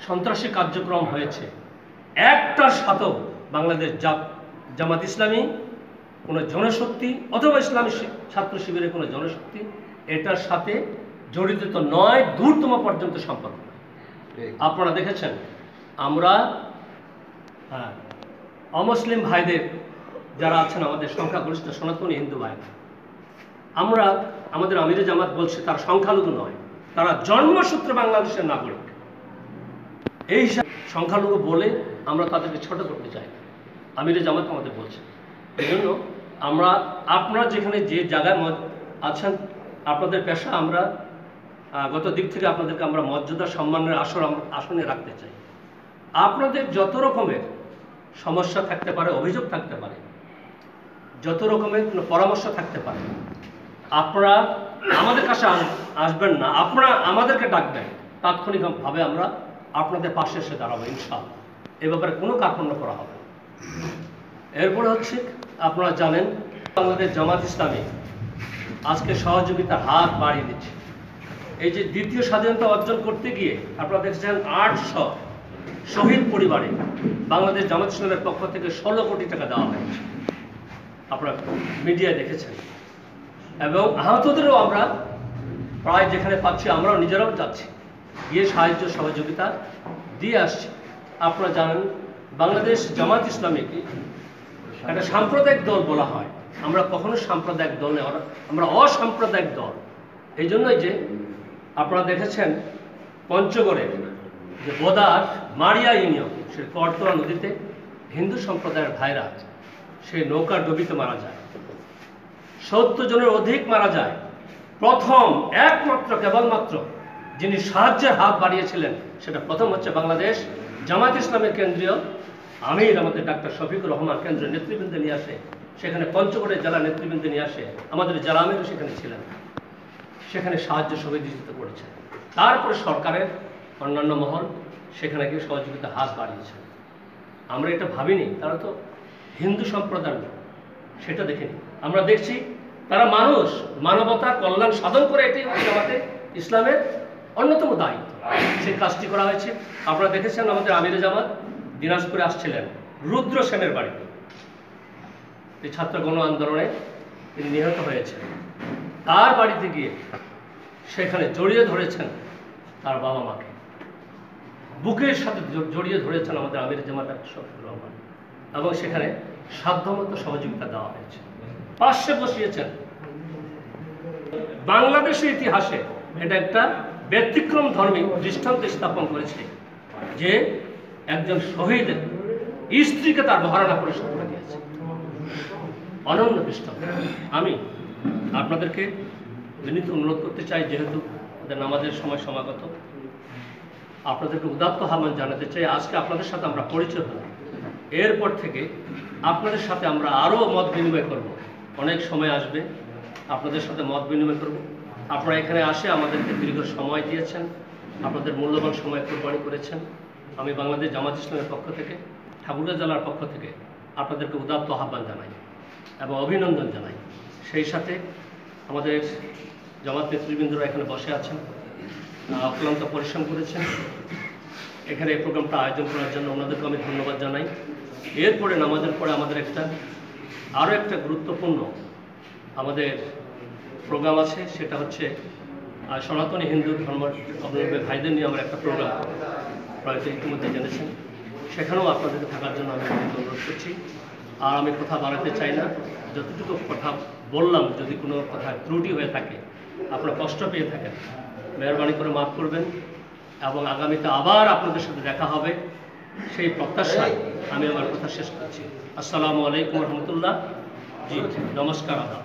সন্ত্রাসী কার্যক্রম হয়েছে, একটার সাথেও বাংলাদেশ জামাত ইসলামী কোনো জনশক্তি অথবা ইসলামী ছাত্র শিবিরের কোনো জনশক্তি এটার সাথে জড়িত তো নয়, দূরতম পর্যন্ত সম্পর্ক। আপনারা দেখেছেন আমরা অমুসলিম ভাইদের যারা আছেন, আমাদের সংখ্যাগরিষ্ঠ সনাতনী হিন্দু ভাই, আমরা আমাদের আমিরে জামাত বলছে তারা সংখ্যালঘু নয়, তারা জন্মসূত্রে বাংলাদেশের নাগরিক। এই হিসাবে সংখ্যালঘু বলে আমরা তাদেরকে ছোট করতে চাই, আমিরে জামাত আমাদের বলছে। এই জন্য আমরা আপনারা যেখানে যে জায়গায় আছেন, আপনাদের পেশা আমরা গত দিক থেকে আপনাদেরকে আমরা মর্যাদা সম্মানের আসনে রাখতে চাই। আপনাদের যত রকমের সমস্যা থাকতে পারে, অভিযোগ থাকতে পারে, যত রকমের কোনো পরামর্শ থাকতে পারে, আপনারা আমাদের কাছে আসবেন না, আপনারা আমাদেরকে ডাকবেন, তাৎক্ষণিকভাবে আমরা আপনাদের পাশে এসে দাঁড়াবো ইনশাআল্লাহ। এ ব্যাপারে কোনো কার্পণ্য করা হবে। এরপরে হচ্ছে আপনারা জানেন বাংলাদেশ জামাত ইসলামী আজকে সহযোগিতার হাত বাড়িয়ে দিচ্ছে। এই যে দ্বিতীয় স্বাধীনতা অর্জন করতে গিয়ে আপনারা দেখেছেন 800 শহীদ পরিবারে বাংলাদেশ জামাত ইসলামের পক্ষ থেকে 16 কোটি টাকা দেওয়া হয়েছে, আপনারা মিডিয়ায় দেখেছেন। এবং আহতদেরও আমরা প্রায় যেখানে পাচ্ছি আমরাও নিজেরাও যাচ্ছি, গিয়ে সাহায্য সহযোগিতা দিয়ে আসছি। আপনারা জানেন বাংলাদেশ জামাত ইসলামীকে একটা সাম্প্রদায়িক দল বলা হয়, আমরা কখনো সাম্প্রদায়িক দল নেই, আমরা অসাম্প্রদায়িক দল। এই জন্যই যে আপনারা দেখেছেন পঞ্চগড়ে যে বোদার মারিয়া ইউনিয়ন, সে করতোয়া নদীতে হিন্দু সম্প্রদায়ের ভাইরা সে নৌকা ডুবিতে মারা যায়, 70 জনের অধিক মারা যায়। প্রথম একমাত্র কেবলমাত্র যিনি সাহায্যের হাত বাড়িয়েছিলেন সেটা প্রথম হচ্ছে বাংলাদেশ জামাত ইসলামের কেন্দ্রীয় আমির আমাদের ডাক্তার শফিকুর রহমান কেন্দ্রীয় নেতৃবৃন্দ নিয়ে আসে, সেখানে পঞ্চগড়ের জেলা নেতৃবৃন্দ নিয়ে আসে, আমাদের জেলা আমিরও সেখানে ছিলেন, সেখানে সাহায্য সহযোগিতা করেছেন। তারপরে সরকারের অন্যান্য মহল সেখানে গিয়ে সহযোগিতা হাত বাড়িয়েছে। আমরা এটা ভাবিনি তারা তো হিন্দু সম্প্রদায়, সেটা দেখিনি। আমরা দেখছি তারা মানুষ, মানবতার কল্যাণ সাধন করে, এটি হচ্ছে আমাদের ইসলামের অন্যতম দায়িত্ব। সেই কাজটি করা হয়েছে। আপনারা দেখেছেন আমাদের আমিরে জামাত দিনাজপুরে আসছিলেন রুদ্র সেনের বাড়িতে, এই ছাত্র গণ আন্দোলনে তিনি নিহত হয়েছেন, তার বাড়িতে গিয়ে সেখানে জড়িয়ে ধরেছেন তার বাবা মাকে, বুকের সাথে জড়িয়ে ধরেছেন আমাদের আমিরে জামাত শফিকুর রহমান, এবং সেখানে সাধ্যমতো সহযোগিতা দেওয়া হয়েছে, পাশে বসিয়েছেন। বাংলাদেশের ইতিহাসে এটা একটা ব্যতিক্রম ধর্মী দৃষ্টান্ত স্থাপন করেছে যে একজন শহীদের স্ত্রীকে তার মহারানা পরিষদ করে দিয়েছে, অনন্য দৃষ্টান্ত। আমি আপনাদেরকে বিনীত অনুরোধ করতে চাই, যেহেতু আমাদের নামাজের সময় সমাগত, আপনাদেরকে উদাত্ত আহ্বান জানাতে চাই, আজকে আপনাদের সাথে আমরা পরিচয় হলাম, এরপর থেকে আপনাদের সাথে আমরা আরও মত বিনিময় করব। অনেক সময় আসবে আপনাদের সাথে মত বিনিময় করব। আপনারা এখানে আসে আমাদেরকে দীর্ঘ সময় দিয়েছেন, আপনাদের মূল্যবান সময় কোরবানি করেছেন। আমি বাংলাদেশ জামাত ইসলামের পক্ষ থেকে, ঠাকুরগাঁ জেলার পক্ষ থেকে আপনাদেরকে উদাত্ত আহ্বান জানাই এবং অভিনন্দন জানাই। সেই সাথে আমাদের জামাত নেতৃবৃন্দরা এখানে বসে আছেন, অক্লান্ত পরিশ্রম করেছেন এখানে এই প্রোগ্রামটা আয়োজন করার জন্য, ওনাদেরকে আমি ধন্যবাদ জানাই। এরপরে নামাজের পরে আমাদের আরও একটা গুরুত্বপূর্ণ আমাদের প্রোগ্রাম আছে, সেটা হচ্ছে সনাতনী হিন্দু ধর্মাবলম্বী ভাইদের নিয়ে আমরা একটা প্রোগ্রাম হয়তো ইতিমধ্যে জেনেছেন, সেখানেও আপনাদেরকে থাকার জন্য আমি অনুরোধ করছি। আর আমি কথা বাড়াতে চাই না, যতটুকু কথা বললাম যদি কোনো কথা ত্রুটি হয়ে থাকে, আপনারা কষ্ট পেয়ে থাকেন, মেহরবানি করে মাফ করবেন, এবং আগামীতে আবার আপনাদের সাথে দেখা হবে সেই প্রত্যাশায় আমি আমার কথা শেষ করছি। আসসালামু আলাইকুম রহমতুল্লাহ। জি নমস্কার, আদাব।